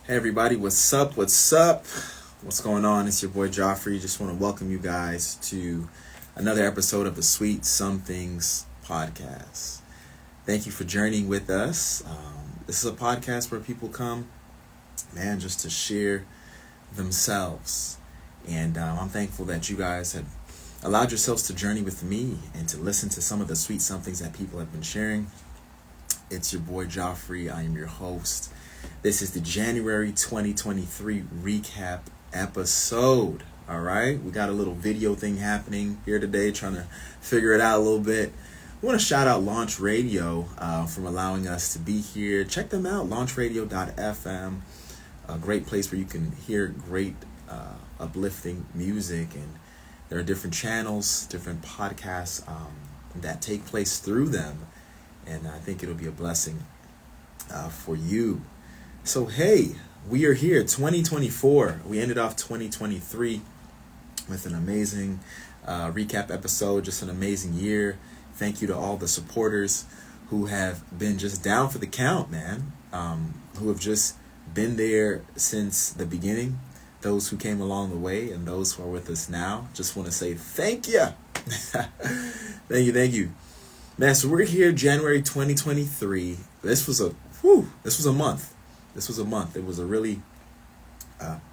Hey everybody, what's up? What's up? What's going on? It's your boy Joffrey. Just want to welcome you guys to another episode of the Sweet Some Things podcast. Thank you for journeying with us. This is a podcast where people come, man, just to share themselves. And I'm thankful that you guys have allowed yourselves to journey with me and to listen to some of the sweet somethings that people have been sharing. It's your boy Joffrey. I am your host. This is the January 2023 recap episode. All right, we got a little video thing happening here today, trying to figure it out a little bit. I want to shout out Launch Radio from allowing us to be here. Check them out, launchradio.fm, a great place where you can hear great uplifting music, and there are different channels, different podcasts that take place through them, and I think it'll be a blessing for you. So hey, we are here, 2024. We ended off 2023 with an amazing recap episode, just an amazing year. Thank you to all the supporters who have been just down for the count, man, who have just been there since the beginning, those who came along the way, and those who are with us now. Just want to say thank you. Thank you. Man, so we're here January 2023. This was a month. It was a really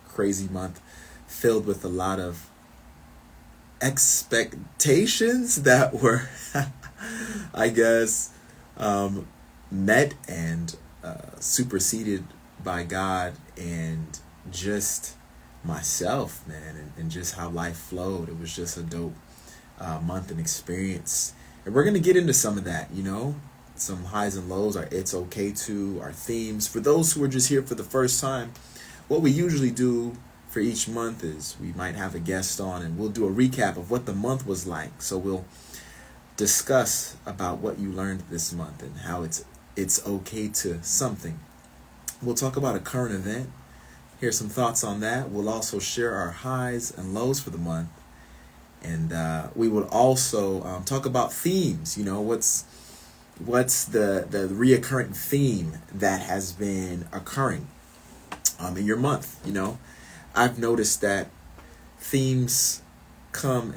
crazy month filled with a lot of expectations that were, I guess, met and superseded by God and just myself, man, and just how life flowed. It was just a dope month and experience. And we're going to get into some of that, some highs and lows, our It's Okay To, our themes. For those who are just here for the first time, what we usually do for each month is we might have a guest on and we'll do a recap of what the month was like. So we'll discuss about what you learned this month and how it's okay to something. We'll talk about a current event, hear some thoughts on that. We'll also share our highs and lows for the month. And we would also talk about themes, what's the reoccurring theme that has been occurring in your month. I've noticed that themes come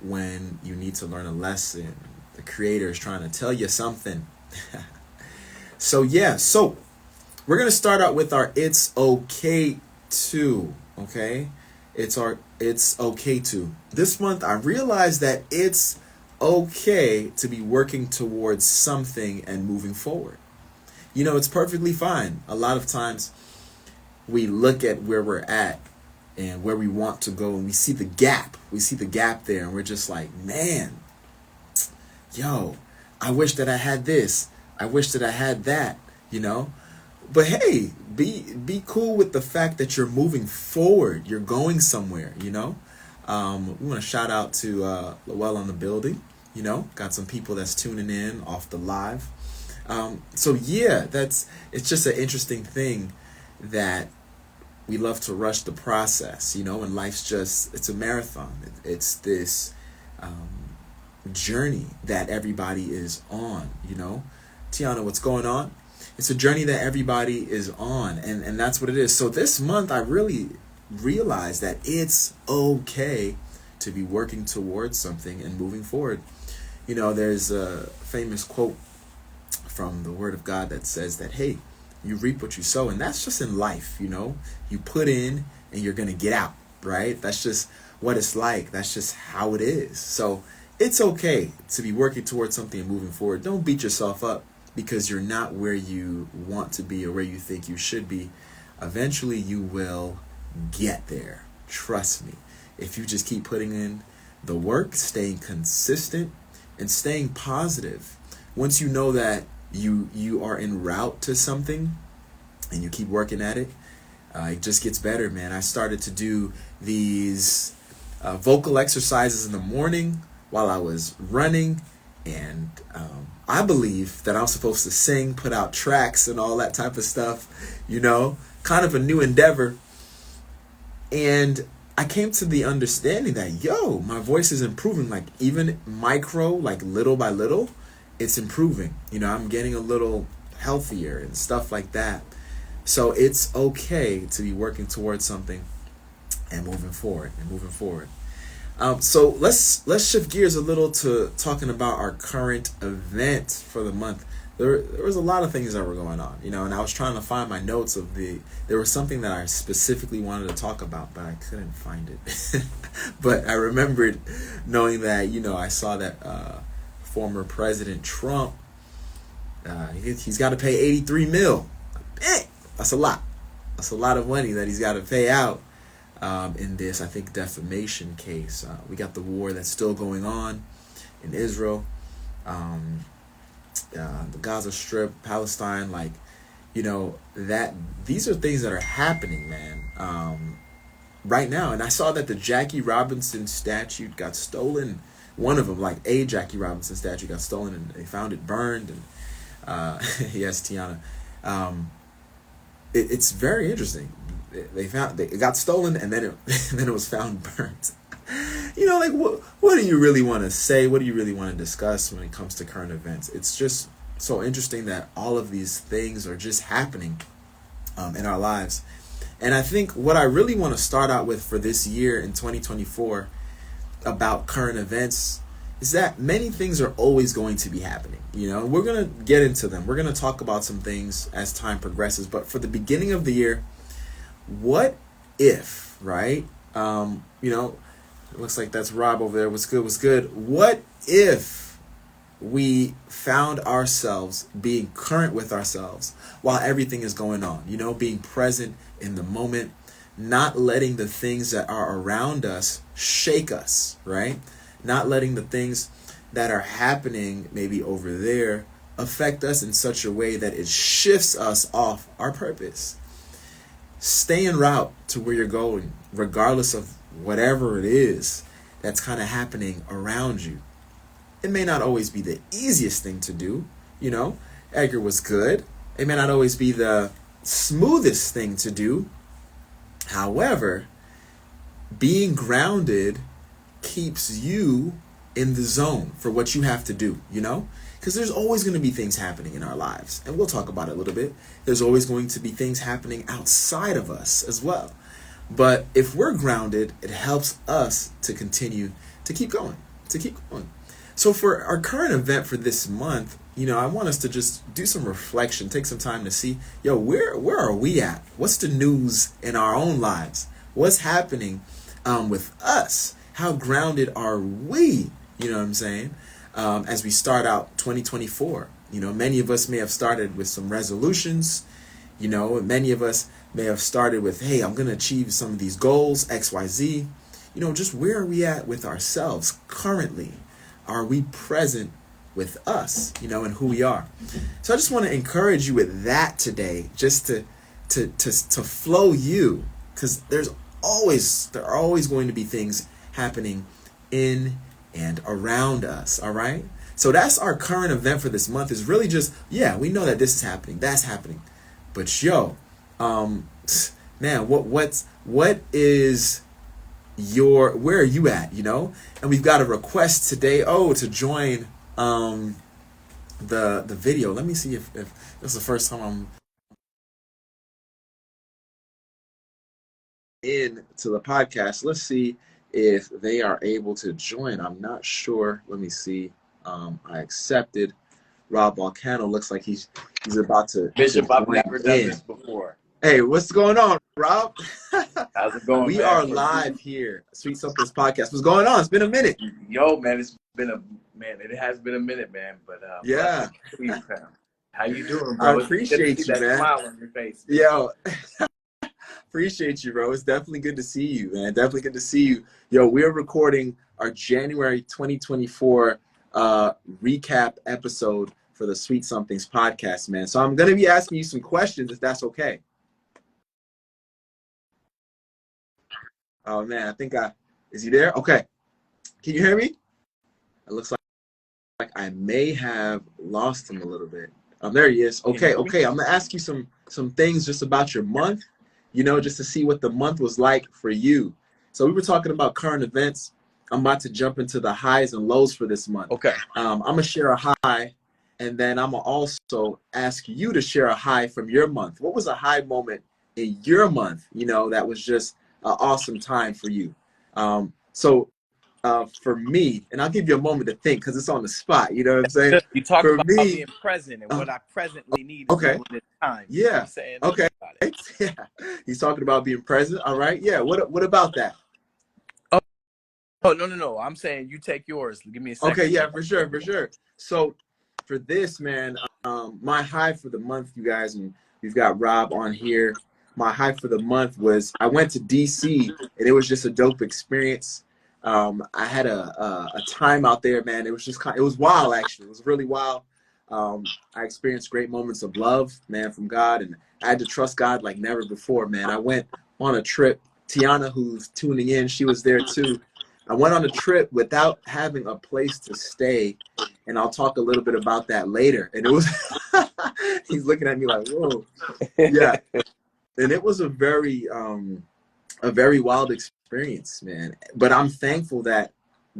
when you need to learn a lesson. The creator is trying to tell you something. So we're going to start out with our It's Okay To, okay? It's okay to. This month I realized that it's okay to be working towards something and moving forward. It's perfectly fine. A lot of times we look at where we're at and where we want to go, and we see the gap. We see the gap there, and we're just like, man, I wish that I had this. I wish that I had that, But hey, be cool with the fact that you're moving forward. You're going somewhere, We want to shout out to Lowell on the building. Got some people that's tuning in off the live. It's just an interesting thing that we love to rush the process, and life's it's a marathon. It's this journey that everybody is on, Tiana, what's going on? It's a journey that everybody is on, and that's what it is. So this month I really realized that it's okay to be working towards something and moving forward. There's a famous quote from the Word of God that says that, hey, you reap what you sow, and that's just in life, You put in and you're going to get out, right? That's just what it's like. That's just how it is. So it's okay to be working towards something and moving forward. Don't beat yourself up because you're not where you want to be or where you think you should be. Eventually you will get there. Trust me. If you just keep putting in the work, staying consistent, and staying positive, once you know that you are en route to something and you keep working at it, it just gets better, man. I started to do these vocal exercises in the morning while I was running, and I believe that I'm supposed to sing, put out tracks and all that type of stuff, kind of a new endeavor. And I came to the understanding that, my voice is improving, like even micro, like little by little, it's improving. I'm getting a little healthier and stuff like that. So it's okay to be working towards something and moving forward. So let's shift gears a little to talking about our current event for the month. There was a lot of things that were going on, and I was trying to find my notes there was something that I specifically wanted to talk about, but I couldn't find it. But I remembered knowing that, I saw that former President Trump, he's got to pay 83 mil. Dang, that's a lot. That's a lot of money that he's got to pay out in this, I think, defamation case. We got the war that's still going on in Israel. The Gaza Strip, Palestine, that these are things that are happening, man, right now. And I saw that the Jackie Robinson statue got stolen. One of them, a Jackie Robinson statue, got stolen, and they found it burned. And yes, Tiana, it's very interesting. It got stolen, and then it was found burnt. What do you really want to say? What do you really want to discuss when it comes to current events? It's just so interesting that all of these things are just happening in our lives. And I think what I really want to start out with for this year in 2024 about current events is that many things are always going to be happening. We're going to get into them. We're going to talk about some things as time progresses. But for the beginning of the year, what if, right? It looks like that's Rob over there. What's good? What if we found ourselves being current with ourselves while everything is going on? Being present in the moment, not letting the things that are around us shake us, right? Not letting the things that are happening maybe over there affect us in such a way that it shifts us off our purpose. Stay en route to where you're going, regardless of whatever it is that's kind of happening around you. It may not always be the easiest thing to do. Edgar was good. It may not always be the smoothest thing to do. However, being grounded keeps you in the zone for what you have to do, because there's always going to be things happening in our lives, and we'll talk about it a little bit. There's always going to be things happening outside of us as well. But if we're grounded, it helps us to continue to keep going. So for our current event for this month, I want us to just do some reflection, take some time to see, where are we at? What's the news in our own lives? What's happening with us? How grounded are we? You know what I'm saying? As we start out 2024, many of us may have started with some resolutions. Many of us may have started with, hey, I'm going to achieve some of these goals, X, Y, Z. Just where are we at with ourselves currently? Are we present with us, and who we are? So I just want to encourage you with that today, just to flow you, because there are always going to be things happening in and around us. All right. So that's our current event for this month, is really just, we know that this is happening, that's happening. But man, what is where are you at, And we've got a request today, to join the video. Let me see if this is the first time I'm in to the podcast. Let's see if they are able to join. I'm not sure. Let me see. I accepted. Rob Volcano looks like he's about to. Bishop, I've never done this before. Hey, what's going on, Rob? How's it going? We are live here, Sweet Somethings Podcast. What's going on? It's been a minute. Yo, man, it has been a minute, man. But yeah. How you doing, bro? I appreciate you, that man. Smile on your face. Yo. Appreciate you, bro. It's definitely good to see you, man. Definitely good to see you. Yo, we're recording our January 2024 recap episode for the Sweet Somethings Podcast, man. So I'm going to be asking you some questions, if that's okay. Oh, man, I think is he there? Okay. Can you hear me? It looks like I may have lost him a little bit. There he is. Okay. I'm going to ask you some things just about your month, just to see what the month was like for you. So we were talking about current events. I'm about to jump into the highs and lows for this month. Okay. I'm going to share a high, And then I'm going to also ask you to share a high from your month. What was a high moment in your month, that was just an awesome time for you? So for me, and I'll give you a moment to think because it's on the spot. You know what I'm saying? You talked For about me, being present, and what I presently need is okay, during this time. You know what I'm yeah, saying? Tell okay, me about it. yeah. He's talking about being present. All right, yeah. What about that? Oh, no. I'm saying you take yours. Give me a Okay, second. yeah, for sure, for sure. So for this, man, my high for the month, you guys, and we've got Rob on here. My high for the month was I went to DC, and it was just a dope experience. I had a time out there, man. It was just it was wild, actually. It was really wild. I experienced great moments of love, man, from God, and I had to trust God like never before, man. I went on a trip. Tiana, who's tuning in, she was there too. I went on a trip without having a place to stay, and I'll talk a little bit about that later. And it was, he's looking at me like, whoa, yeah. And it was a very wild experience, man. But I'm thankful that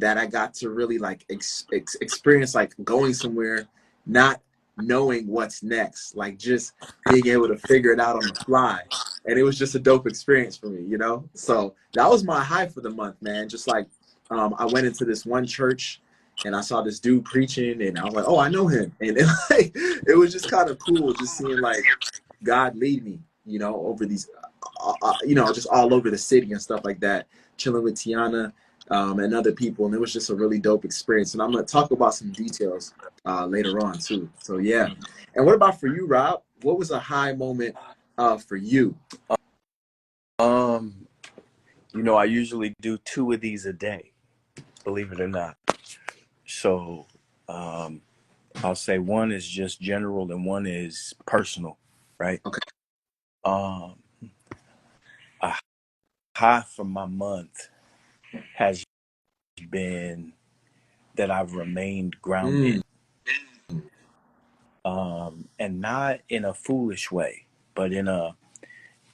I got to really like experience like going somewhere, not knowing what's next, like just being able to figure it out on the fly. And it was just a dope experience for me. So that was my high for the month, man. Just like I went into this one church and I saw this dude preaching, and I was like, oh, I know him. And it was just kind of cool just seeing like God lead me, over these just all over the city and stuff like that, chilling with Tiana and other people. And it was just a really dope experience. And I'm going to talk about some details later on, too. So, yeah. And what about for you, Rob? What was a high moment for you? I usually do 2 of these a day, believe it or not. So, I'll say one is just general and one is personal, right? Okay. A high for my month has been that I've remained grounded, and not in a foolish way, but in a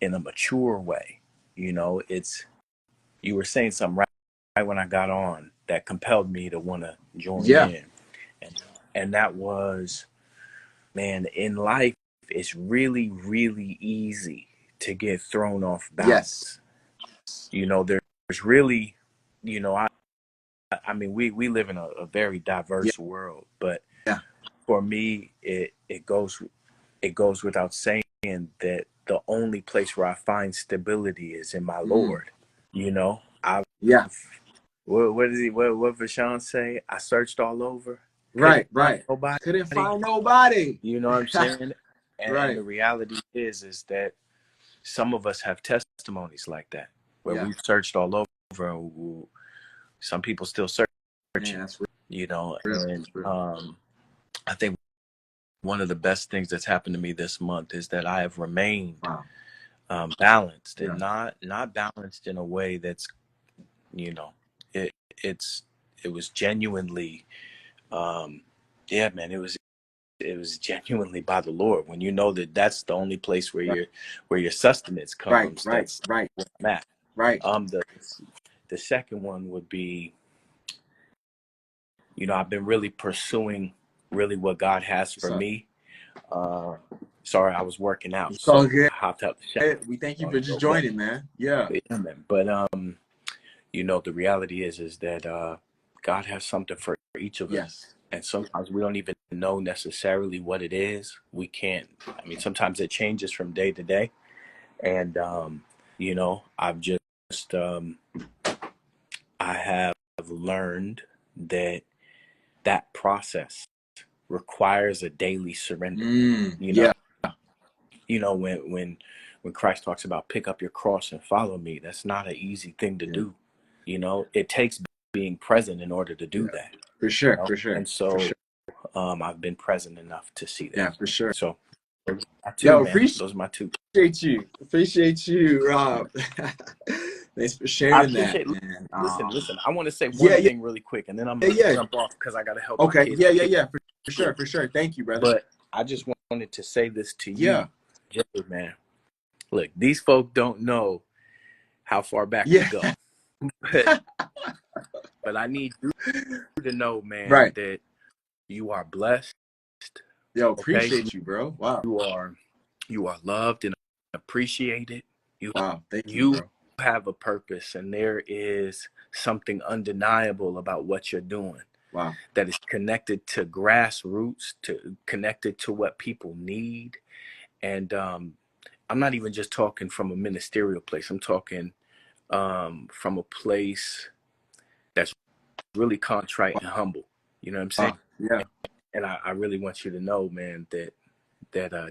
mature way. You were saying something right when I got on that compelled me to want to join Yeah. in, and that was, man, in life it's really, really easy to get thrown off Yes. balance. There's really, I mean, we live in a very Yeah. diverse world, but Yeah. for me, it goes without saying that the only place where I find stability is in my Lord. I Yeah. what does what Vashawn say? I searched all over, couldn't Right. find Right. nobody. Couldn't find nobody. You know what I'm saying? And Right. the reality is that some of us have testimonies like that, where Yeah. we've searched all over. Some people still Man, searching, that's real. and That's real. I think one of the best things that's happened to me this month is that I have remained Wow. balanced, Yeah. and not balanced in a way that's, it it's it was genuinely, yeah, man, it was genuinely by the Lord. When you know that that's the only place where Right. your sustenance Right. comes, Right. that's Right. where I'm at. Right. The second one would be, I've been really pursuing really what God has for So me. Sorry, I was working out, it's all so good. I hopped out the We thank you shower for to go. just joining, man. Yeah. Yeah, man. But the reality is that God has something for each of us. Yes. And sometimes we don't even know necessarily what it is. We can't. I mean, sometimes it changes from day to day. And I've just I have learned that process requires a daily surrender. You know, Yeah. when Christ talks about pick up your cross and follow me, that's not an easy thing to Yeah. do. It takes being present in order to do Yeah. that. For sure. For sure. And For so sure. I've been present enough to see Yeah. that. For sure. So those are my two, Yo, man. Those are my two. appreciate you, Rob. Thanks for I sharing that, appreciate. man. Listen. I want to say Yeah, one yeah, thing really quick, and then I'm yeah, gonna yeah. jump off because I gotta help my Okay, kids yeah, yeah, pick yeah, for sure, school. for sure. Thank you, brother. But I just wanted to say this to Yeah, you, Jay, man. Look, these folk don't know how far back we yeah. go, but I need you to know, man, Right. that you are blessed. Yo, Okay, appreciate you, bro. Wow. you are you are loved and appreciated. You Wow. Thank you, you bro. have a purpose, and there is something undeniable about what you're doing Wow. that is connected to grassroots, to connected to what people need. And I'm not even just talking from a ministerial place. I'm talking from a place that's really contrite and humble. You know what I'm saying? Wow. Yeah. And I really want you to know, man, that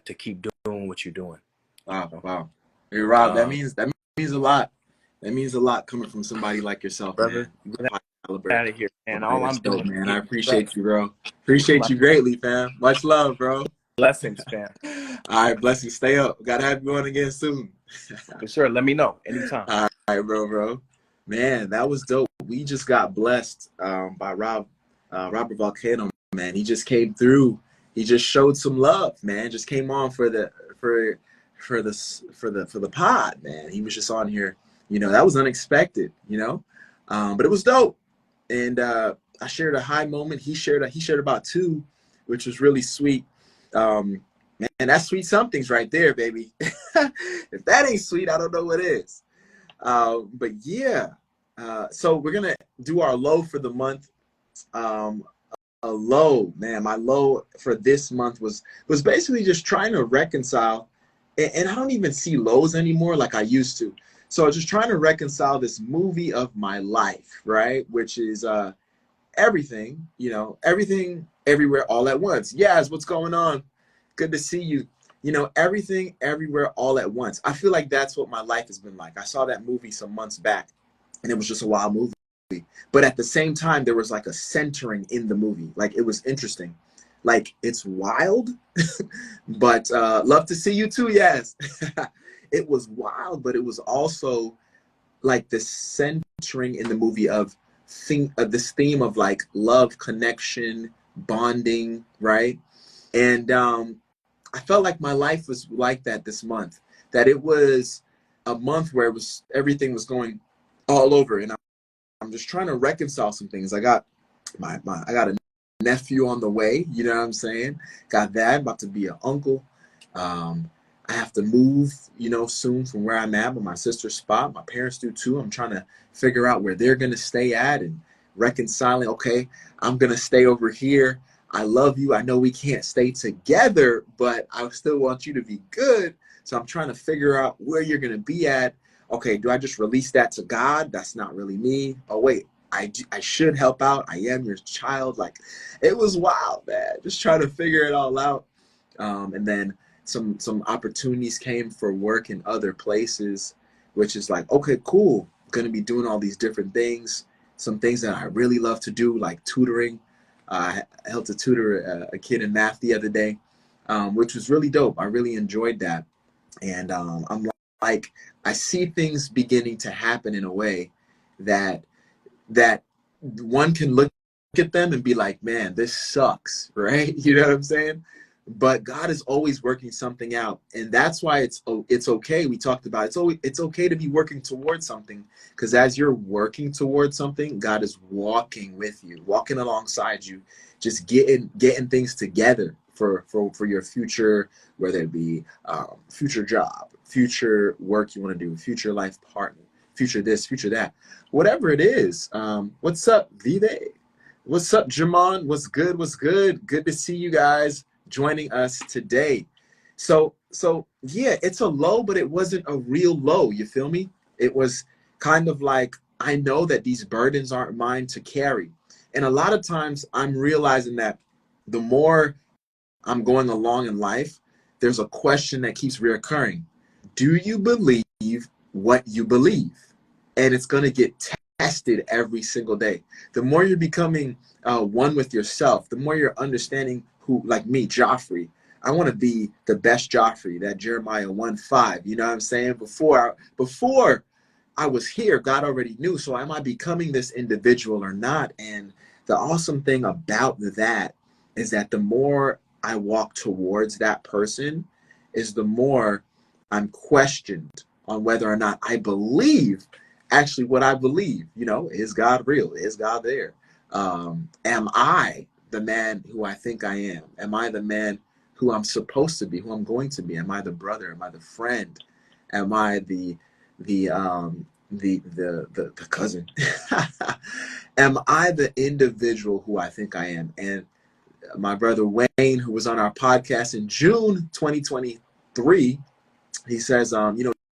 to keep doing what you're doing. Wow. You know? Wow. Hey, Rob, Um, that means a lot. That means a lot coming from somebody like yourself, brother, man. get High caliber. out of here, man. Okay, All that's I'm dope, doing is man. I giving you love. appreciate you, bro. Appreciate My you greatly, fam. Much love, bro. blessings, fam. All right, blessings. Stay up. Gotta have you on again soon. For sure. Let me know anytime. All right, bro. Man, that was dope. We just got blessed by Robert Volcano, man. He just came through. He just showed some love, man. Just came on for for the pod, man. He was just on here. That was unexpected, but it was dope. And I shared a high moment. He shared about two, which was really sweet. Man, that's sweet somethings right there, baby. If that ain't sweet, I don't know what is. But yeah, so we're gonna do our low for the month. Um, a low, man. My low for this month was basically just trying to reconcile, and I don't even see lows anymore like I used to. So I was just trying to reconcile this movie of my life, right? Which is everything, everything, everywhere, all at once. Yes, what's going on? Good to see you. Everything, everywhere, all at once. I feel like that's what my life has been like. I saw that movie some months back, and it was just a wild movie. But at the same time, there was like a centering in the movie. Like, it was interesting. Like, it's wild, but love to see you too. Yes. It was wild, but it was also like the centering in the movie of this theme of like love, connection, bonding, right? And I felt like my life was like that this month. That it was a month where everything was going all over, and I'm just trying to reconcile some things. I got I got a nephew on the way. You know what I'm saying? Got that. About to be an uncle. Um, I have to move, soon from where I'm at, but my sister's spot. My parents do too. I'm trying to figure out where they're gonna stay at and reconciling. Okay, I'm gonna stay over here. I love you. I know we can't stay together, but I still want you to be good. So I'm trying to figure out where you're gonna be at. Okay, do I just release that to God? That's not really me. Oh wait, I should help out. I am your child. Like, it was wild, man. Just trying to figure it all out. And then some opportunities came for work in other places, which is like, okay, cool. Going to be doing all these different things. Some things that I really love to do, like tutoring. I helped to tutor a kid in math the other day, which was really dope. I really enjoyed that. And I'm like, I see things beginning to happen in a way that that one can look at them and be like, man, this sucks, right? You know what I'm saying? But God is always working something out, and that's why it's okay. We talked about it's okay to be working towards something, because as you're working towards something, God is walking with you, walking alongside you, just getting things together for your future, whether it be future job, future work you want to do, future life partner, future this, future that, whatever it is. What's up, Vive? What's up, Jamon? What's good? What's good? Good to see you guys joining us today. So yeah, it's a low, but it wasn't a real low. You feel me? It was kind of like, I know that these burdens aren't mine to carry. And a lot of times I'm realizing that the more I'm going along in life, there's a question that keeps reoccurring. Do you believe what you believe? And it's going to get tested every single day. The more you're becoming one with yourself, the more you're understanding who, like me, Joffrey. I want to be the best Joffrey, that Jeremiah 1:5. You know what I'm saying? Before I was here, God already knew. So am I becoming this individual or not? And the awesome thing about that is that the more I walk towards that person, is the more I'm questioned on whether or not I believe actually what I believe. Is God real? Is God there? Am I the man who I think I am? Am I the man who I'm supposed to be, who I'm going to be? Am I the brother? Am I the friend? Am I the cousin? Am I the individual who I think I am? And my brother Wayne, who was on our podcast in June 2023, he says,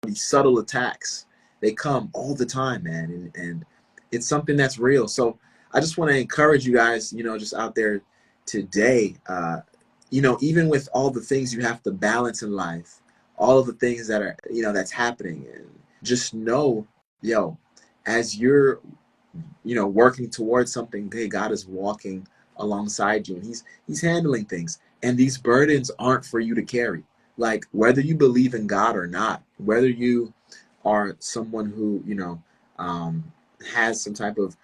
these subtle attacks, they come all the time, man. And it's something that's real. So I just want to encourage you guys, just out there today, even with all the things you have to balance in life, all of the things that are, that's happening, and just know, as you're, working towards something big, God is walking alongside you, and he's handling things. And these burdens aren't for you to carry. Like, whether you believe in God or not, whether you are someone who, has some type of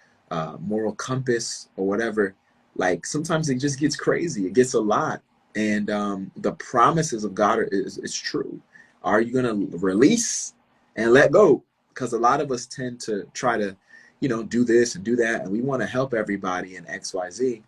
moral compass or whatever, like, sometimes it just gets crazy. It gets a lot. And the promises of God is true. Are you going to release and let go? Because a lot of us tend to try to, do this and do that, and we want to help everybody in XYZ,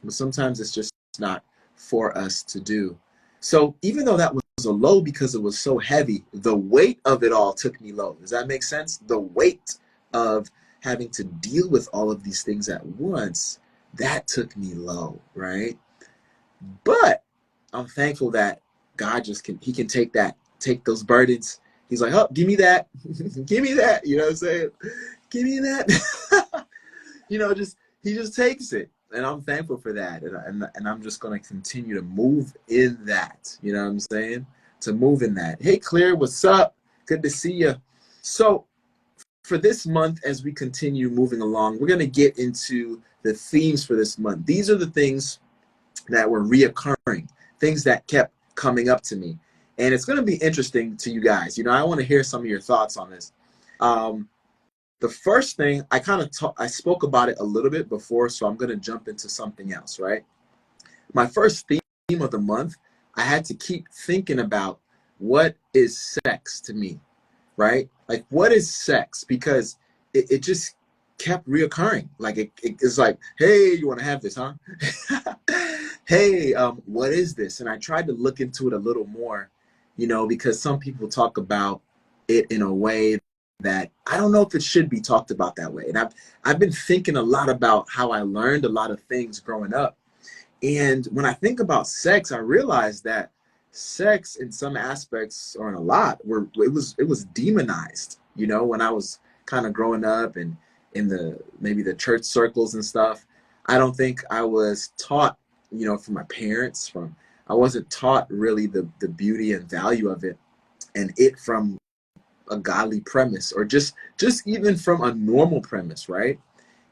but sometimes it's just not for us to do. So even though that was a low because it was so heavy, the weight of it all took me low. Does that make sense? The weight of having to deal with all of these things at once, that took me low, right? But I'm thankful that God he can take those burdens. He's like, oh, give me that. Give me that. You know what I'm saying? Give me that. He just takes it. And I'm thankful for that. And I'm just going to continue to move in that. You know what I'm saying? To move in that. Hey, Claire, what's up? Good to see you. So for this month, as we continue moving along, we're going to get into the themes for this month. These are the things that were reoccurring, things that kept coming up to me. And it's going to be interesting to you guys. I want to hear some of your thoughts on this. The first thing, I spoke about it a little bit before, so I'm going to jump into something else, right? My first theme of the month, I had to keep thinking about what is sex to me, right? Like, what is sex? Because it just kept reoccurring. Like, it's like, hey, you want to have this, huh? Hey, what is this? And I tried to look into it a little more, because some people talk about it in a way that I don't know if it should be talked about that way. And I've been thinking a lot about how I learned a lot of things growing up. And when I think about sex, I realized that sex in some aspects, or in a lot, it was demonized, when I was kind of growing up and in maybe the church circles and stuff. I don't think I was taught, from my parents, I wasn't taught really the beauty and value of it, and it from a godly premise, or just even from a normal premise, right?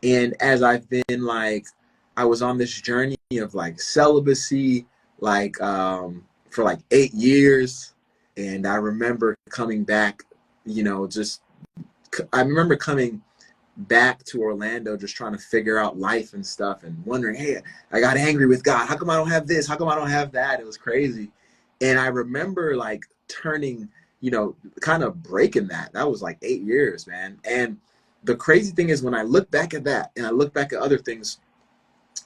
And as I've been I was on this journey of celibacy, for 8 years, and I remember coming back, I remember coming back to Orlando, just trying to figure out life and stuff, and wondering, hey, I got angry with God. How come I don't have this? How come I don't have that? It was crazy. And I remember turning, kind of breaking that. That was 8 years, man. And the crazy thing is, when I look back at that and I look back at other things,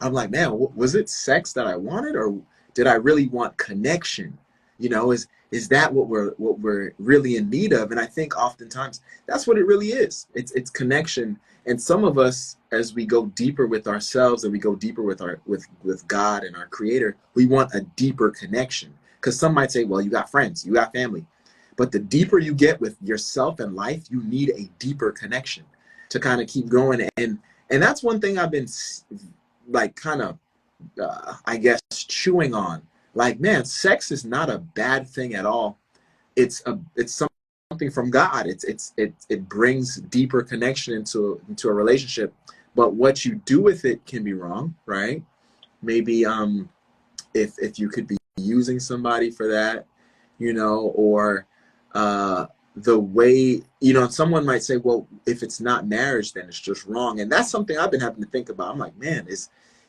I'm like, man, was it sex that I wanted, or did I really want connection? Is that what we're really in need of? And I think oftentimes that's what it really is. It's connection. And some of us, as we go deeper with ourselves and we go deeper with with God and our Creator, we want a deeper connection. Because some might say, well, you got friends, you got family. But the deeper you get with yourself and life, you need a deeper connection to kind of keep going. And that's one thing I've been I guess, chewing on. Man, sex is not a bad thing at all. It's something from God. It brings deeper connection into a relationship. But what you do with it can be wrong, right? Maybe if you could be using somebody for that, or the way, someone might say, well, if it's not marriage, then it's just wrong. And that's something I've been having to think about. I'm like, man,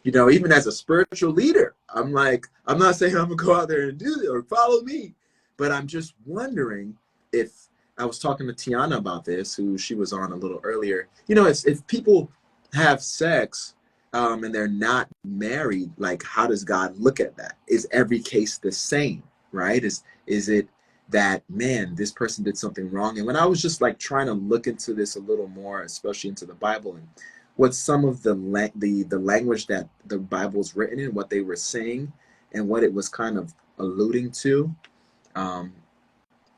even as a spiritual leader, I'm not saying I'm gonna go out there and do it or follow me, but I'm just wondering if, I was talking to Tiana about this, who she was on a little earlier, if people have sex, and they're not married, like, how does God look at that? Is every case the same, right? Is it that, man, this person did something wrong? And when I was just like trying to look into this a little more, especially into the Bible and what some of the language that the Bible was written in, what they were saying, and what it was kind of alluding to, um,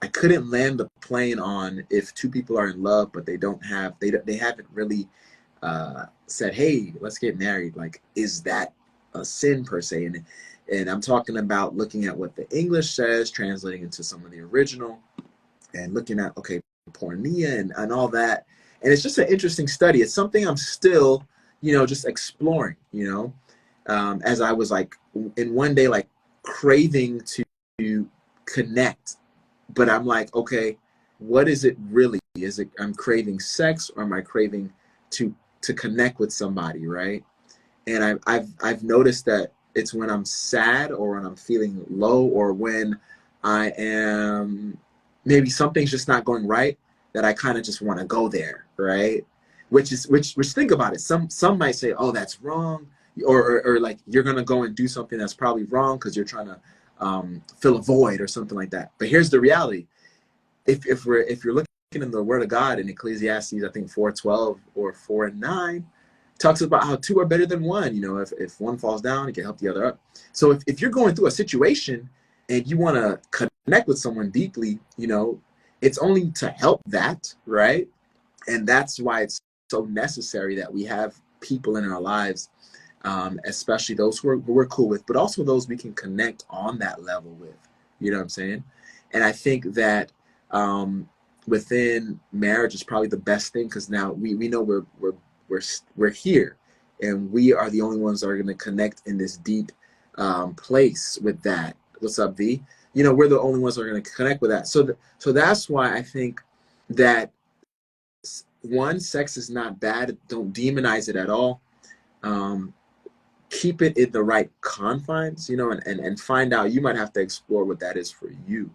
I couldn't land the plane on if two people are in love but they haven't really said, hey, let's get married. Like, is that a sin per se? And I'm talking about looking at what the English says, translating into some of the original, and looking at, okay, pornea and all that. And it's just an interesting study. It's something I'm still, just exploring, as I was like in one day, like craving to connect. But I'm like, okay, what is it really? Is it I'm craving sex, or am I craving to connect with somebody, right? And I've noticed that it's when I'm sad, or when I'm feeling low, or when I am, maybe something's just not going right, that I kind of just want to go there, right? Which think about it. Some might say, oh, that's wrong, or like you're gonna go and do something that's probably wrong because you're trying to fill a void or something like that. But here's the reality: if you're looking in the Word of God in Ecclesiastes, I think 4:12 or 4:9, talks about how two are better than one. If one falls down, it can help the other up. So if you're going through a situation and you want to connect with someone deeply, it's only to help that, right? And that's why it's so necessary that we have people in our lives, especially those who we're cool with, but also those we can connect on that level with. You know what I'm saying? And I think that within marriage is probably the best thing, because now we know we're here, and we are the only ones that are going to connect in this deep place with that. What's up, V? We're the only ones that are going to connect with that. So that's why I think that, one, sex is not bad. Don't demonize it at all. Keep it in the right confines, and find out. You might have to explore what that is for you.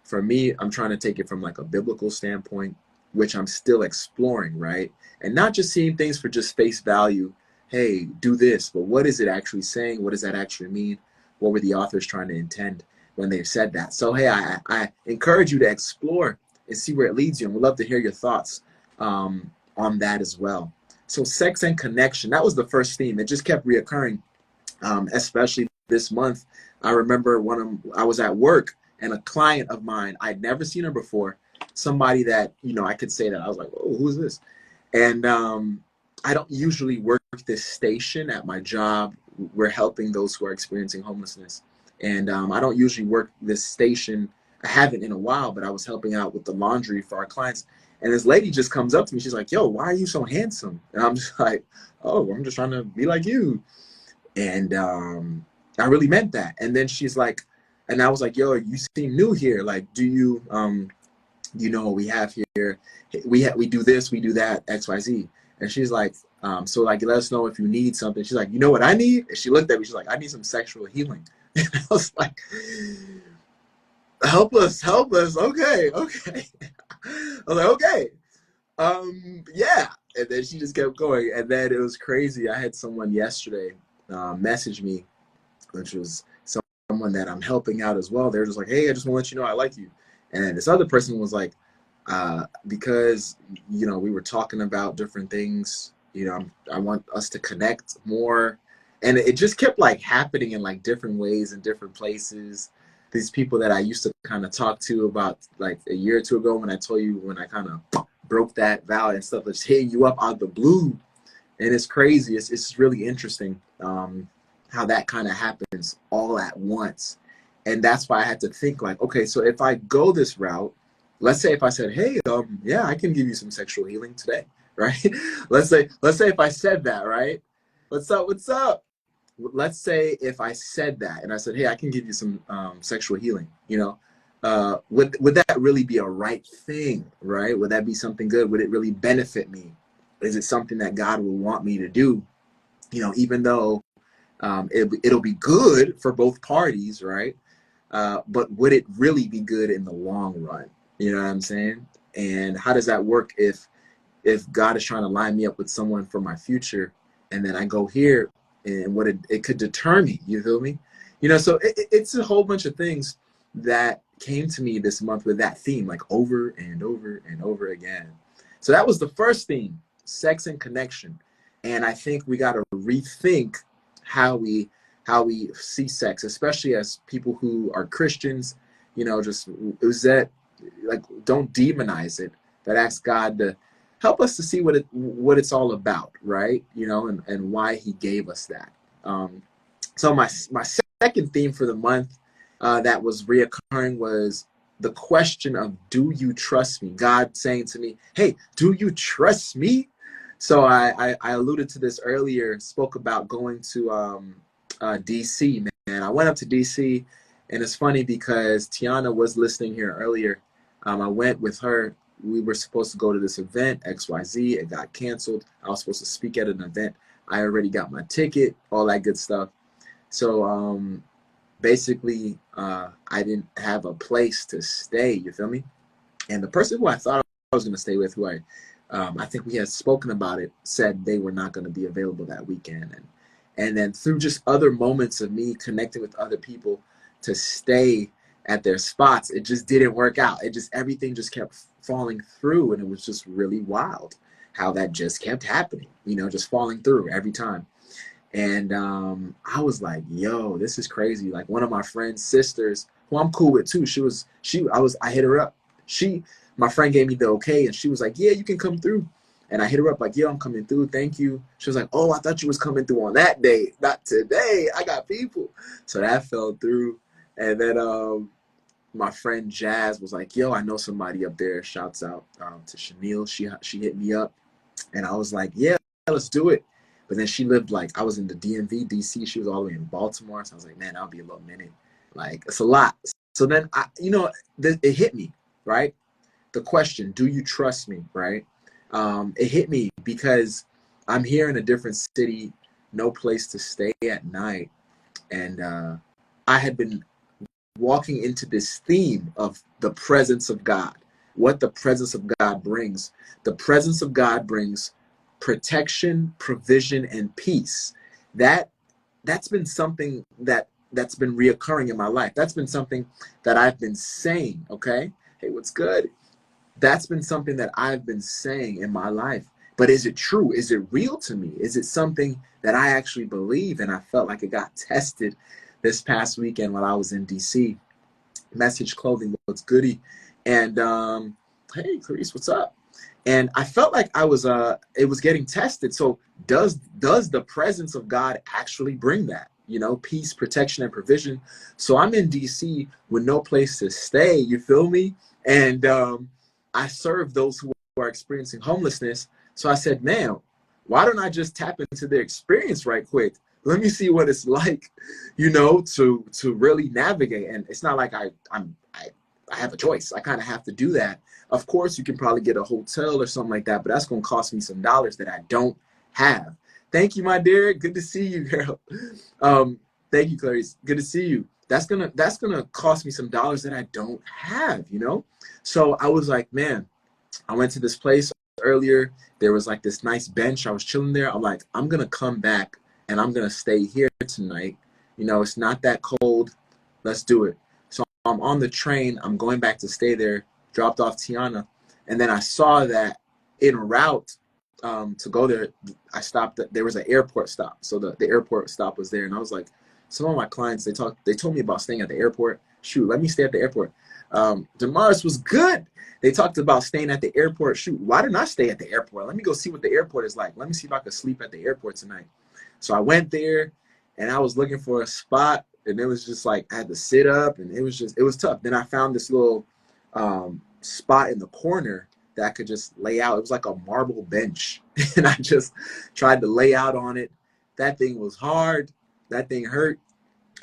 For me, I'm trying to take it from like a biblical standpoint, which I'm still exploring, right? And not just seeing things for just face value. Hey, do this, but what is it actually saying? What does that actually mean? What were the authors trying to intend when they said that? So, hey, I encourage you to explore and see where it leads you. And we'd love to hear your thoughts on that as well. So sex and connection, that was the first theme. It just kept reoccurring, especially this month. I remember I was at work, and a client of mine, I'd never seen her before, somebody that, I could say that I was like, oh, who is this? And I don't usually work this station at my job. We're helping those who are experiencing homelessness. And I don't usually work this station. I haven't in a while, but I was helping out with the laundry for our clients. And this lady just comes up to me. She's like, yo, why are you so handsome? And I'm just like, oh, I'm just trying to be like you. And I really meant that. And then she's like, and I was like, yo, you seem new here. Like, do you, what we have here? We do this, we do that, X, Y, Z. And she's like, so like, let us know if you need something. She's like, you know what I need? And she looked at me. She's like, I need some sexual healing. And I was like, help us. Okay. I was like, okay. Yeah. And then she just kept going. And then it was crazy. I had someone yesterday message me, which was someone that I'm helping out as well. They're just like, hey, I just want to let you know I like you. And this other person was like, because, we were talking about different things, I want us to connect more. And it just kept like happening in like different ways in different places. These people that I used to kind of talk to about like a year or two ago, when I told you, when I kind of broke that vow and stuff, just hitting you up out of the blue. And it's crazy. It's really interesting how that kind of happens all at once. And that's why I had to think like, okay, so if I go this route, let's say if I said, hey, yeah, I can give you some sexual healing today, right? let's say if I said that, right? What's up? Let's say if I said that and I said, hey, I can give you some sexual healing, would that really be a right thing, right? Would that be something good? Would it really benefit me? Is it something that God will want me to do? Even though it'll be good for both parties, right? But would it really be good in the long run? You know what I'm saying? And how does that work if God is trying to line me up with someone for my future, and then I go here, and what it could deter me. You feel me? So it's a whole bunch of things that came to me this month with that theme, like over and over and over again. So that was the first theme, sex and connection. And I think we got to rethink how we see sex, especially as people who are Christians. Just is that, like, don't demonize it, but ask God to help us to see what it's all about, right? And why He gave us that. So my second theme for the month that was reoccurring was the question of, do you trust me? God saying to me, hey, do you trust me? So I alluded to this earlier, spoke about going to DC, man. I went up to DC, and it's funny because Tiana was listening here earlier. I went with her. We were supposed to go to this event, XYZ. It got canceled. I was supposed to speak at an event. I already got my ticket, all that good stuff. So basically, I didn't have a place to stay, you feel me? And the person who I thought I was going to stay with, who I think we had spoken about it, said they were not going to be available that weekend. And then through just other moments of me connecting with other people to stay at their spots, it just didn't work out. Everything just kept falling through, and it was just really wild how that just kept happening, just falling through every time. And I was like, yo, this is crazy. Like, one of my friend's sisters, who I'm cool with too, I hit her up. My friend gave me the okay, and she was like, yeah, you can come through. And I hit her up like, yo, I'm coming through. Thank you. She was like, oh, I thought you was coming through on that day. Not today. I got people. So that fell through. And then my friend Jazz was like, yo, I know somebody up there. Shouts out to Chanel. She hit me up. And I was like, yeah, let's do it. But then she lived, like, I was in the DMV, DC. She was all the way in Baltimore. So I was like, man, that'll be a little minute. Like, it's a lot. So then, it hit me, right? The question, do you trust me, right? It hit me because I'm here in a different city, no place to stay at night. And I had been walking into this theme of the presence of God, what the presence of God brings. The presence of God brings protection, provision, and peace. That's been something that's been reoccurring in my life. That's been something that I've been saying, okay? Hey, what's good? That's been something that I've been saying in my life. But is it true? Is it real to me? Is it something that I actually believe? And I felt like it got tested this past weekend while I was in DC. Message Clothing, what's goody? And hey, Clarice, what's up? And I felt like it was getting tested. So does the presence of God actually bring that? Peace, protection, and provision. So I'm in DC with no place to stay. You feel me? And I serve those who are experiencing homelessness. So I said, man, why don't I just tap into their experience right quick? Let me see what it's like, to really navigate. And it's not like I have a choice. I kind of have to do that. Of course, you can probably get a hotel or something like that, but that's going to cost me some dollars that I don't have. Thank you, my dear. Good to see you, girl. Thank you, Clarice. Good to see you. That's gonna cost me some dollars that I don't have, So I was like, man, I went to this place earlier. There was like this nice bench. I was chilling there. I'm like, I'm gonna come back and I'm gonna stay here tonight. It's not that cold. Let's do it. So I'm on the train. I'm going back to stay there. Dropped off Tiana, and then I saw that en route to go there, I stopped. There was an airport stop, so the airport stop was there, and I was like, some of my clients, they told me about staying at the airport. Shoot, let me stay at the airport. Damaris was good. They talked about staying at the airport. Shoot, why didn't I stay at the airport? Let me go see what the airport is like. Let me see if I could sleep at the airport tonight. So I went there, and I was looking for a spot, and it was just like I had to sit up, and it was tough. Then I found this little spot in the corner that I could just lay out. It was like a marble bench, and I just tried to lay out on it. That thing was hard. That thing hurt.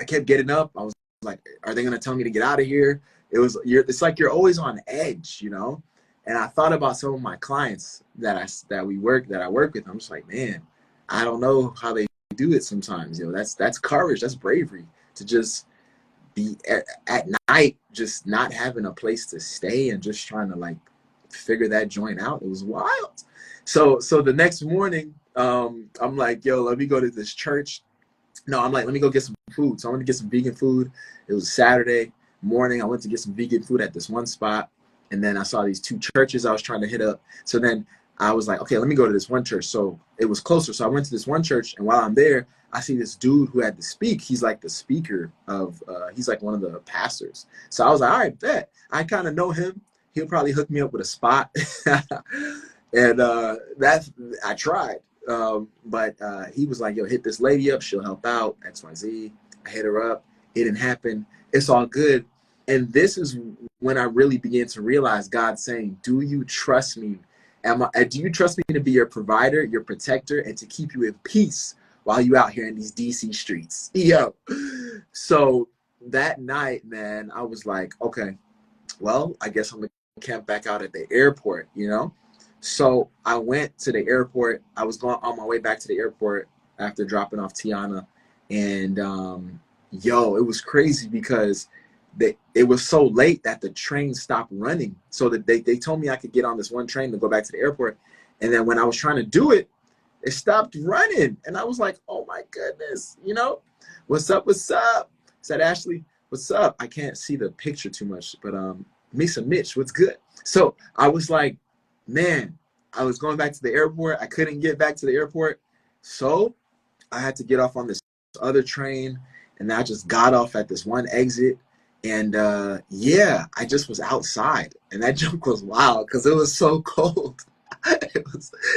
I kept getting up. I was like, are they going to tell me to get out of here? It's like you're always on edge, And I thought about some of my clients that I work with. I'm just like, man, I don't know how they do it sometimes. That's courage. That's bravery to just be at night, just not having a place to stay and just trying to like figure that joint out. It was wild. So the next morning, I'm like, yo, let me go to this church. No, I'm like, let me go get some food. So I went to get some vegan food. It was Saturday morning. I went to get some vegan food at this one spot. And then I saw these two churches I was trying to hit up. So then I was like, okay, let me go to this one church. So it was closer. So I went to this one church. And while I'm there, I see this dude who had to speak. He's like the speaker of, he's like one of the pastors. So I was like, all right, bet. I kind of know him. He'll probably hook me up with a spot. And I tried. But he was like, yo, hit this lady up. She'll help out, XYZ. I hit her up. It didn't happen. It's all good. And this is when I really began to realize God saying, do you trust me? Do you trust me to be your provider, your protector, and to keep you in peace while you out here in these DC streets? Yo. So that night, man, I was like, okay, well, I guess I'm going to camp back out at the airport, you know? So I went to the airport. I was going on my way back to the airport after dropping off Tiana. And it was crazy because it was so late that the train stopped running. So that they told me I could get on this one train to go back to the airport. And then when I was trying to do it, it stopped running. And I was like, oh my goodness, you know, what's up? What's up? I said, Ashley, what's up? I can't see the picture too much, but Misa Mitch, what's good? So I was like, man, I was going back to the airport. I couldn't get back to the airport. So I had to get off on this other train. And I just got off at this one exit. And I just was outside. And that junk was wild because it was so cold. it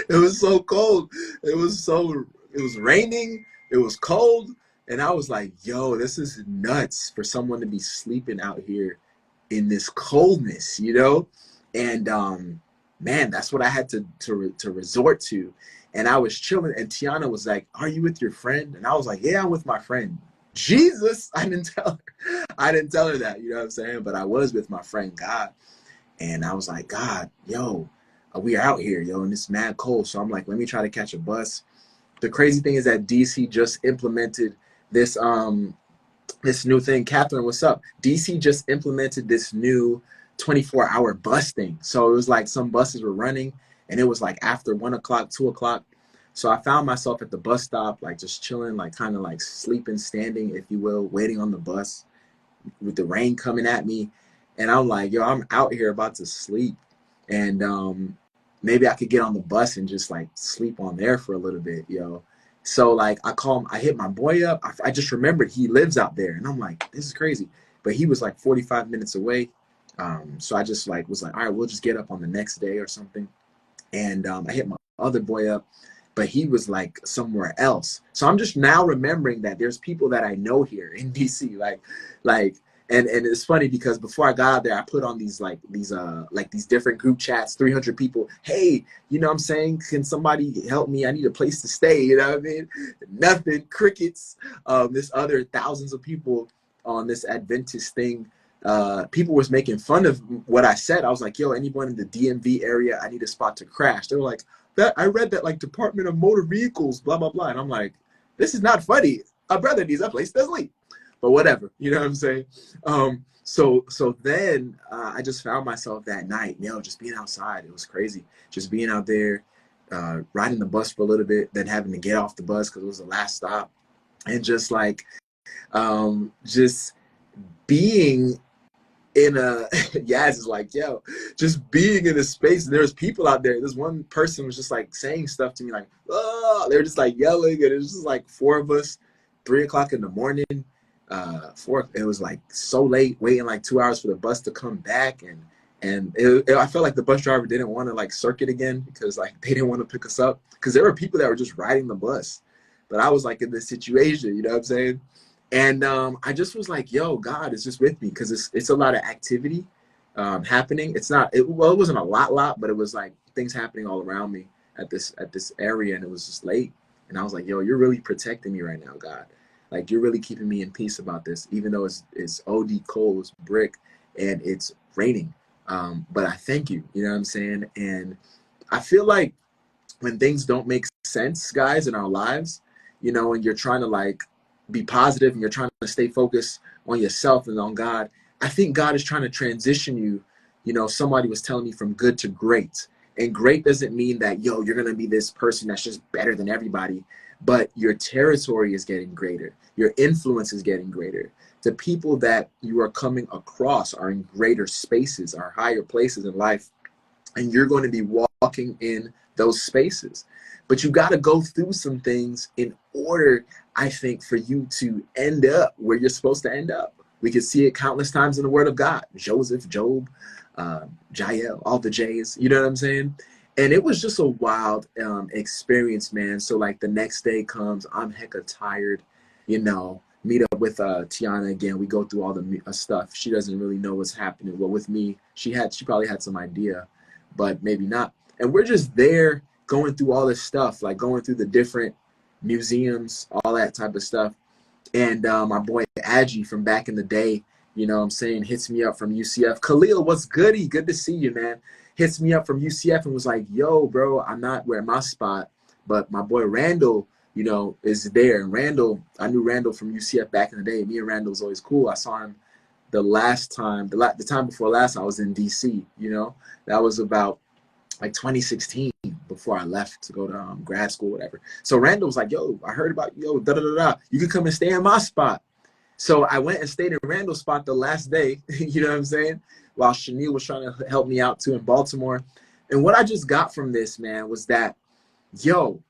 was so cold. It was raining. It was cold. And I was like, yo, this is nuts for someone to be sleeping out here in this coldness, you know? And man, that's what I had to resort to. And I was chilling, and Tiana was like, are you with your friend? And I was like, yeah, I'm with my friend. Jesus, I didn't tell her that, you know what I'm saying? But I was with my friend God. And I was like, God, yo, we are out here, yo, and it's mad cold. So I'm like, let me try to catch a bus. The crazy thing is that DC just implemented this this new thing. Catherine, what's up? DC just implemented this new 24-hour bus thing. So it was like some buses were running, and it was like after 1 o'clock, 2 o'clock. So I found myself at the bus stop, like just chilling, like kind of like sleeping, standing, if you will, waiting on the bus with the rain coming at me. And I'm like, yo, I'm out here about to sleep. And maybe I could get on the bus and just like sleep on there for a little bit, yo. So like I hit my boy up. I just remembered he lives out there. And I'm like, this is crazy. But he was like 45 minutes away. So I just like was like, all right, we'll just get up on the next day or something. And I hit my other boy up, but he was like somewhere else. So I'm just now remembering that there's people that I know here in DC, and it's funny because before I got out there, I put on these different group chats, 300 people. Hey, you know what I'm saying? Can somebody help me? I need a place to stay. You know what I mean? Nothing, crickets. This other thousands of people on this Adventist thing. People was making fun of what I said. I was like, yo, anyone in the DMV area, I need a spot to crash. They were like, that I read that like Department of Motor Vehicles, blah, blah, blah. And I'm like, this is not funny. A brother needs a place to sleep. But whatever, you know what I'm saying? So then I just found myself that night, just being outside. It was crazy. Just being out there, riding the bus for a little bit, then having to get off the bus because it was the last stop. And just like, just being in a, Yaz is like, yo, just being in a space. And there's people out there. This one person was just like saying stuff to me like, oh, they were just like yelling. And it was just like 4 of us, 3 o'clock in the morning. It was like so late, waiting like 2 hours for the bus to come back, and I felt like the bus driver didn't want to like circuit again because like they didn't want to pick us up because there were people that were just riding the bus, but I was like in this situation, you know what I'm saying? And I just was like, yo, God is just with me because it's a lot of activity happening. It wasn't a lot, but it was like things happening all around me at this area, and it was just late, and I was like, yo, you're really protecting me right now, God. Like, you're really keeping me in peace about this, even though it's OD cold, it's brick, and it's raining. But I thank you, you know what I'm saying? And I feel like when things don't make sense, guys, in our lives, and you're trying to like be positive and you're trying to stay focused on yourself and on God, I think God is trying to transition you. Somebody was telling me from good to great. And great doesn't mean that, yo, you're going to be this person that's just better than everybody, but your territory is getting greater. Your influence is getting greater. The people that you are coming across are in greater spaces, are higher places in life, and you're going to be walking in those spaces. But you got to go through some things in order, I think, for you to end up where you're supposed to end up. We can see it countless times in the Word of God. Joseph, Job, Jael, all the J's, you know what I'm saying? And it was just a wild experience, man. So like the next day comes, I'm hecka tired, you know, meet up with Tiana again. We go through all the stuff. She doesn't really know what's happening. Well, with me, she probably had some idea, but maybe not. And we're just there going through all this stuff, like going through the different museums, all that type of stuff. And my boy Agi from back in the day, you know what I'm saying, hits me up from UCF. Khalil, what's goody? Good to see you, man. Hits me up from UCF and was like, yo, bro, I'm not where my spot, but my boy Randall, you know, is there. And Randall, I knew Randall from UCF back in the day. Me and Randall was always cool. I saw him the last time, the time before last, I was in DC, you know. That was about like 2016 before I left to go to grad school, whatever. So Randall was like, yo, I heard about you, da-da-da-da. You can come and stay in my spot. So I went and stayed in Randall's spot the last day, you know what I'm saying? While Shaniel was trying to help me out too in Baltimore. And what I just got from this, man, was that, yo,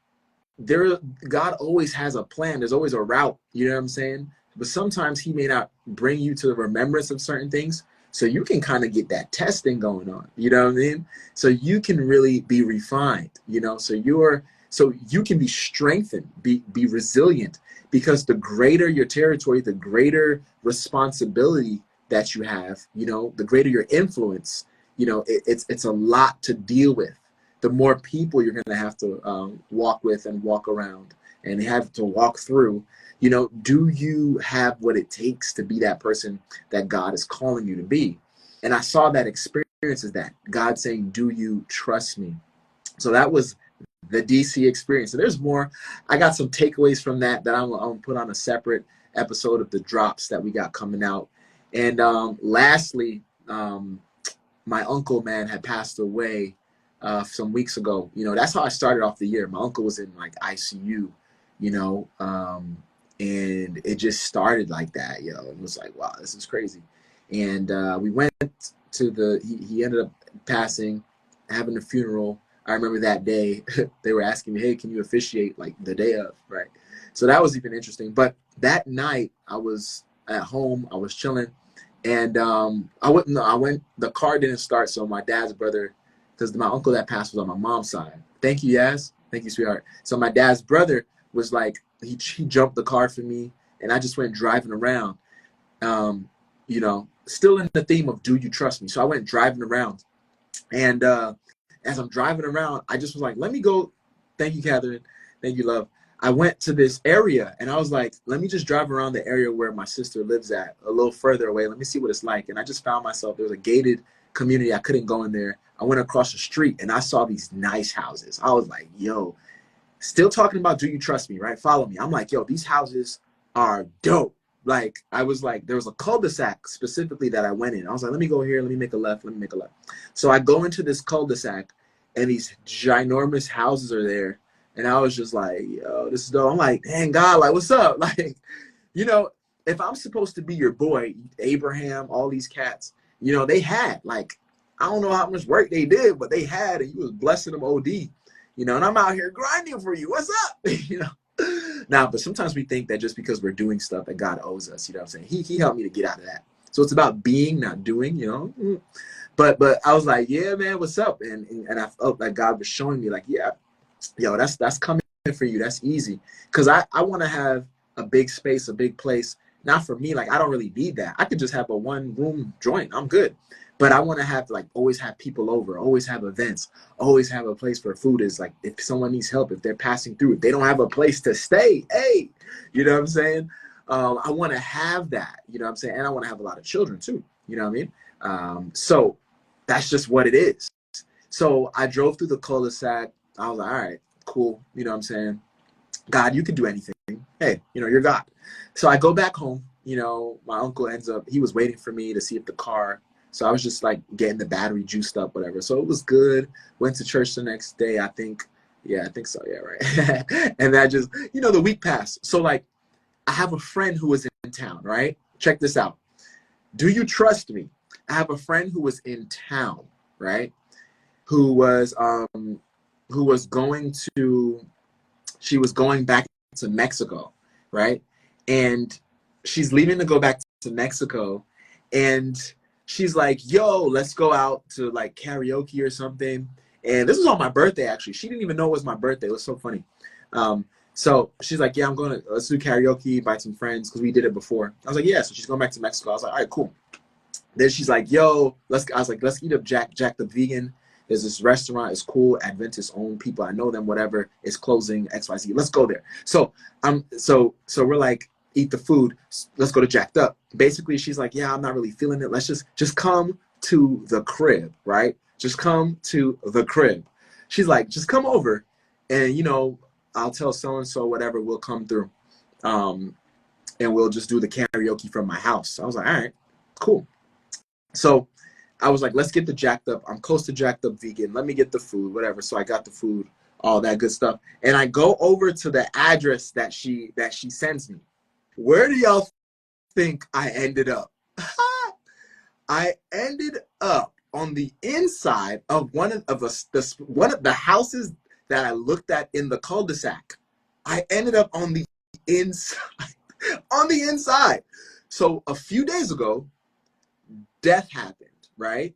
God always has a plan. There's always a route, you know what I'm saying? But sometimes he may not bring you to the remembrance of certain things. So you can kind of get that testing going on, you know what I mean? So you can really be refined, you know? So you can be strengthened, be resilient, because the greater your territory, the greater responsibility that you have, you know, the greater your influence, you know, it's a lot to deal with. The more people you're going to have to walk with and walk around and have to walk through, you know, do you have what it takes to be that person that God is calling you to be? And I saw that experience as that God saying, do you trust me? So that was the DC experience. And there's more. I got some takeaways from that I'm going to put on a separate episode of the drops that we got coming out. And lastly, my uncle, man, had passed away some weeks ago. You know, that's how I started off the year. My uncle was in like ICU, you know, and it just started like that, yo. It was like, wow, this is crazy. And we went to he ended up passing, having a funeral. I remember that day they were asking me, hey, can you officiate like the day of, right? So that was even interesting. But that night I was at home, I was chilling, and the car didn't start. So my dad's brother, because my uncle that passed was on my mom's side. Thank you, Yaz. Thank you, sweetheart. So my dad's brother was like, he jumped the car for me, and I just went driving around, you know, still in the theme of do you trust me? So I went driving around, and as I'm driving around, I just was like, let me go. Thank you, Catherine. Thank you, love. I went to this area, and I was like, let me just drive around the area where my sister lives at, a little further away. Let me see what it's like. And I just found myself, there was a gated community. I couldn't go in there. I went across the street, and I saw these nice houses. I was like, yo, still talking about do you trust me, right? Follow me. I'm like, yo, these houses are dope. Like, I was like, there was a cul-de-sac specifically that I went in. I was like, let me go here. Let me make a left. Let me make a left. So I go into this cul-de-sac, and these ginormous houses are there. And I was just like, yo, this is dope. I'm like, dang, God, like, what's up? Like, you know, if I'm supposed to be your boy, Abraham, all these cats, you know, they had, like, I don't know how much work they did, but they had, and you was blessing them OD, you know, and I'm out here grinding for you. What's up? You know? Now, but sometimes we think that just because we're doing stuff that God owes us, you know what I'm saying? He helped me to get out of that. So it's about being, not doing, you know. But I was like, yeah, man, what's up? And I felt like God was showing me, like, yeah, yo, that's coming for you. That's easy. Because I want to have a big space, a big place. Not for me, like, I don't really need that. I could just have a one-room joint. I'm good. But I want to have, like, always have people over, always have events, always have a place where food is. Like, if someone needs help, if they're passing through, if they don't have a place to stay, hey, you know what I'm saying? I want to have that, you know what I'm saying? And I want to have a lot of children, too, you know what I mean? So that's just what it is. So I drove through the cul-de-sac. I was like, all right, cool, you know what I'm saying? God, you can do anything. Hey, you know, you're God. So I go back home. You know, my uncle ends up, he was waiting for me to see if the car So I was just like getting the battery juiced up, whatever. So it was good. Went to church the next day. I think so. Yeah, right. And that just, the week passed. So like, I have a friend who was in town, right? Check this out. Do you trust me? I have a friend who was in town, right? Who was going to, she was going back to Mexico, right? And she's leaving to go back to Mexico, and she's like, yo, let's go out to like karaoke or something. And this was on my birthday, actually. She didn't even know it was my birthday. It was so funny. So she's like, yeah, let's do karaoke, invite some friends, because we did it before. I was like, yeah. So she's going back to Mexico. I was like, all right, cool. Then she's like, yo, let's eat up Jack the Vegan. There's this restaurant, it's cool, Adventist owned, people, I know them, whatever, it's closing, XYZ, let's go there. So so we're like, eat the food, let's go to Jacked Up. Basically, she's like, yeah, I'm not really feeling it. Let's just come to the crib, right? Just come to the crib. She's like, just come over and, I'll tell so-and-so, whatever, we'll come through. And we'll just do the karaoke from my house. So I was like, all right, cool. So I was like, let's get the Jacked Up. I'm close to Jacked Up Vegan. Let me get the food, whatever. So I got the food, all that good stuff. And I go over to the address that she sends me. Where do y'all think I ended up? I ended up on the inside of one of the houses that I looked at in the cul-de-sac. I ended up on the inside. On the inside. So a few days ago, death happened, right?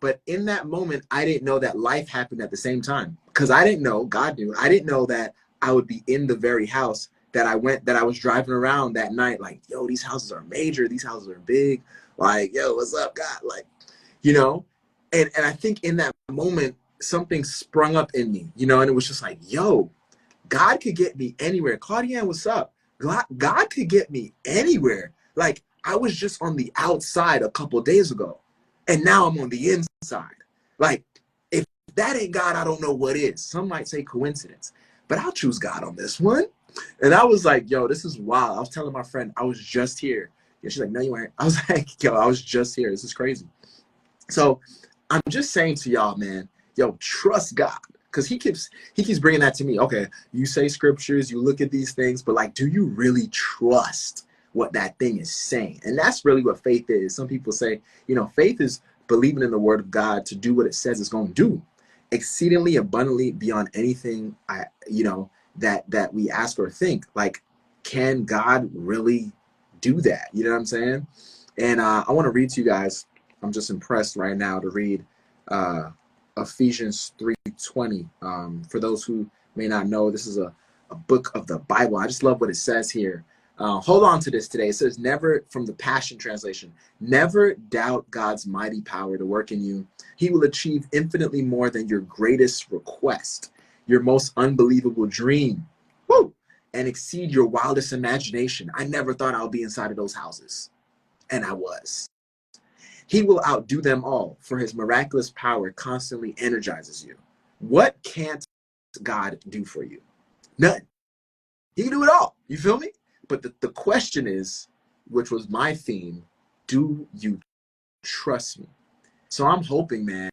But in that moment, I didn't know that life happened at the same time, because I didn't know, God knew, I didn't know that I would be in the very house that I was driving around that night, like, yo, these houses are major, these houses are big, like, yo, what's up, God? Like, and I think in that moment, something sprung up in me, and it was just like, yo, God could get me anywhere. Claudiane, what's up? God could get me anywhere. Like, I was just on the outside a couple of days ago, and now I'm on the inside. Like, if that ain't God, I don't know what is. Some might say coincidence, but I'll choose God on this one. And I was like, yo, this is wild. I was telling my friend, I was just here. And she's like, no, you weren't. I was like, yo, I was just here. This is crazy. So I'm just saying to y'all, man, yo, trust God. Because he keeps bringing that to me. Okay, you say scriptures, you look at these things, but like, do you really trust what that thing is saying? And that's really what faith is. Some people say, faith is believing in the word of God to do what it says it's going to do, exceedingly abundantly beyond anything that we ask or think. Like, can God really do that? You know what I'm saying? And I want to read to you guys. I'm just impressed right now to read Ephesians 3:20. For those who may not know, this is a book of the Bible. I just love what it says here. Hold on to this today. It says, never, from the Passion Translation, never doubt God's mighty power to work in you. He will achieve infinitely more than your greatest request, your most unbelievable dream, and exceed your wildest imagination. I never thought I would be inside of those houses, and I was. He will outdo them all, for his miraculous power constantly energizes you. What can't God do for you? None. He can do it all. You feel me? But the question is, which was my theme, do you trust me? So I'm hoping, man,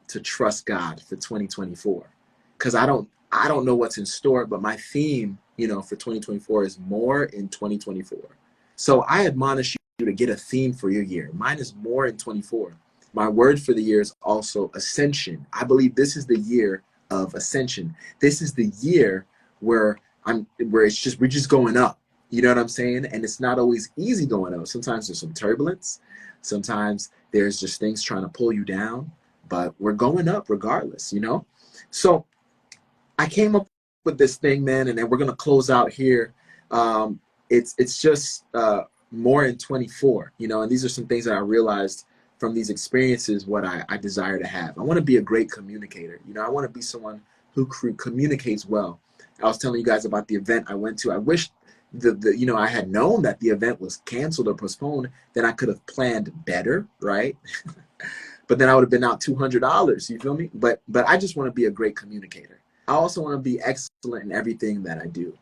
to trust God for 2024. Because I don't know what's in store, but my theme, for 2024 is more in 2024. So I admonish you to get a theme for your year. Mine is more in 24. My word for the year is also ascension. I believe this is the year of ascension. This is the year where we're just going up. You know what I'm saying? And it's not always easy going up. Sometimes there's some turbulence. Sometimes there's just things trying to pull you down, but we're going up regardless, So I came up with this thing, man, and then we're going to close out here. It's just more in 24, and these are some things that I realized from these experiences, what I desire to have. I want to be a great communicator. I want to be someone who communicates well. I was telling you guys about the event I went to. I wish I had known that the event was canceled or postponed, then I could have planned better, right? But then I would have been out $200, you feel me? But I just want to be a great communicator. I also want to be excellent in everything that I do.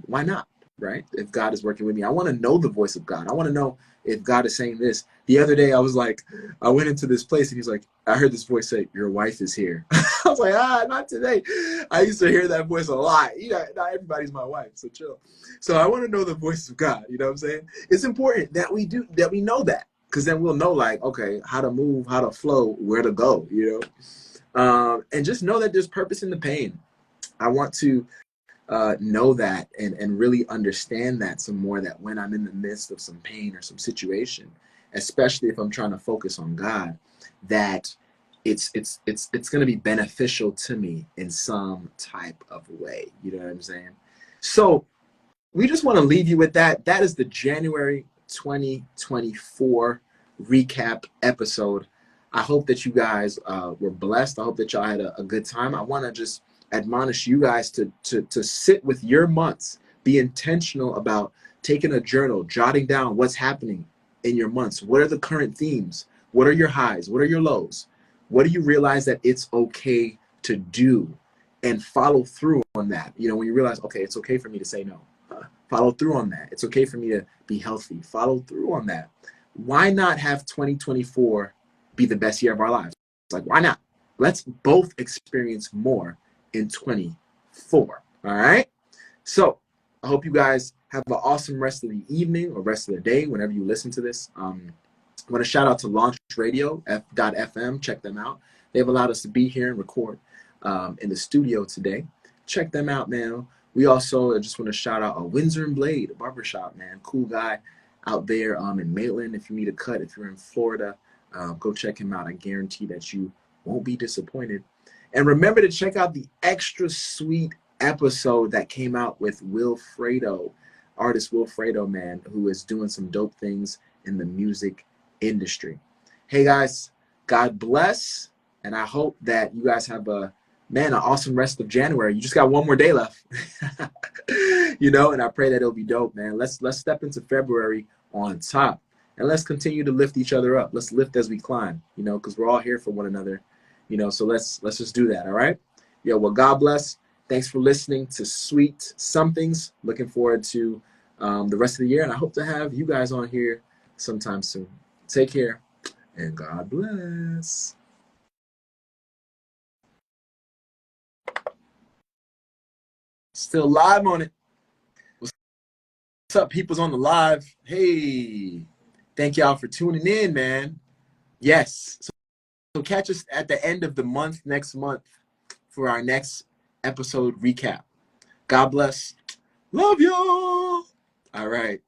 Why not? right? If God is working with me, I want to know the voice of God. I want to know if God is saying this. The other day, I was like, I went into this place and he's like, I heard this voice say, your wife is here. I was like, not today. I used to hear that voice a lot. You know, not everybody's my wife, so chill. So I want to know the voice of God. You know what I'm saying? It's important that we know that, because then we'll know, like, okay, how to move, how to flow, where to go, you know? And just know that there's purpose in the pain. I want to know that and really understand that some more, that when I'm in the midst of some pain or some situation, especially if I'm trying to focus on God, that it's going to be beneficial to me in some type of way. You know what I'm saying? So we just want to leave you with that. That is the January 2024 recap episode. I hope that you guys were blessed. I hope that y'all had a good time. I want to just admonish you guys to sit with your months. Be intentional about taking a journal, jotting down what's happening in your months. What are the current themes? What are your highs? What are your lows? What do you realize that it's okay to do, and follow through on that? You know, when you realize, okay, it's okay for me to say no. Follow through on that. It's okay for me to be healthy. Follow through on that. Why not have 2024 be the best year of our lives? Like, why not? Let's both experience more in 24. All right? So I hope you guys have an awesome rest of the evening or rest of the day whenever you listen to this. I want to shout out to Launch Radio, F.FM. Check them out. They've allowed us to be here and record in the studio today. Check them out, man. We also just want to shout out Windsor and Blade, a barbershop, man. Cool guy out there in Maitland. If you need a cut, if you're in Florida, go check him out. I guarantee that you won't be disappointed. And remember to check out the extra sweet episode that came out with Wilfredo, artist Wilfredo, man, who is doing some dope things in the music industry. Hey, guys, God bless. And I hope that you guys have an awesome rest of January. You just got one more day left, you know, and I pray that it'll be dope, man. Let's step into February on top, and let's continue to lift each other up. Let's lift as we climb, you know, because we're all here for one another, you know, so let's just do that. All right. Yo, well, God bless. Thanks for listening to Sweet Somethings. Looking forward to the rest of the year, and I hope to have you guys on here sometime soon. Take care, and God bless. Still live on it. What's up, people's on the live? Hey, thank y'all for tuning in, man. Yes. So catch us at the end of the month, next month, for our next episode recap. God bless. Love y'all. All right.